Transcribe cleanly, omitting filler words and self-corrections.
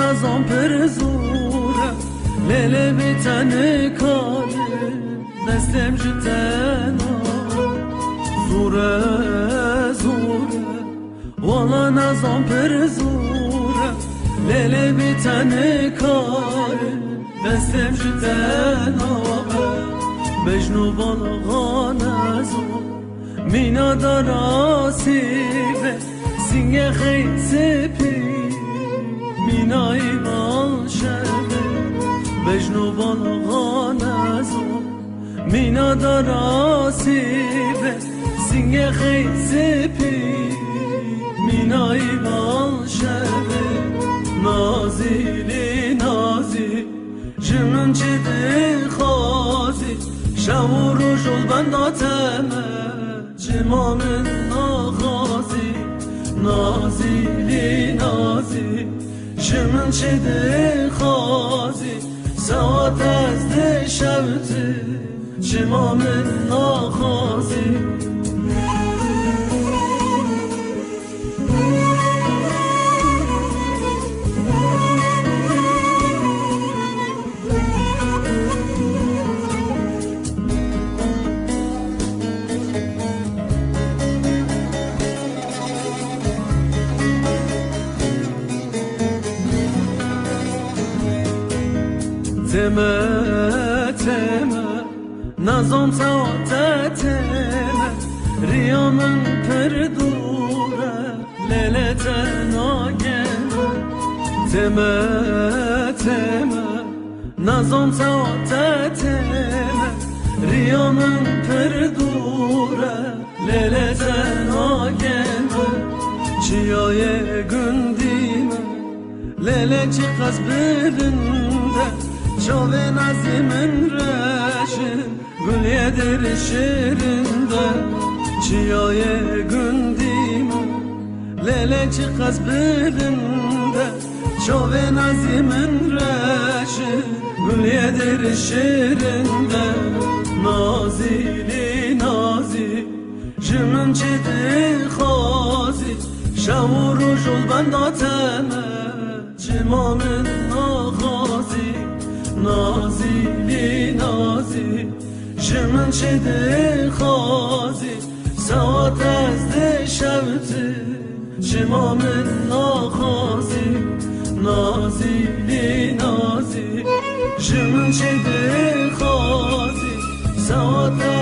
نظام پر زوره لیله بیتنه کاره دستم جتنا زوره زوره والا نظام پر زوره لیله بیتنه کاره دستم جتنا بجنو بالا نزو مینا دارا سیبه سینگ خیلی سپی مینای مال شده بجنو بالا نزو مینا دارا سیبه سینگ خیلی سپی مینای مال شده نازیلی نازی جمن چیده خوازی شور و جل بنداتمه جمامن نخوازی نازیلی نازی جمن چیده خوازی ساعت از ده شبته جمامن نخوازی تمه تمه نظام ساعت تمه ریامن پر دوره لیله تناگمه تمه تمه نظام ساعت تمه ریامن پر دوره لیله تناگمه چیای گندیمه لیله چی قص برنده شاوه نزیمن رشن گل یدر شیرنده چیای گندیم لیله چی قص برنده شاوه نزیمن رشن گل یدر شیرنده نازیلی نازی جمن چی دی خوازی شور و جل بنداتمه جمامن نخوازی نازیلی نازی جمن شده خوازی ساعت از ده شبته جمامن نخوازی نازیلی نازی جمن شده خوازی ساعت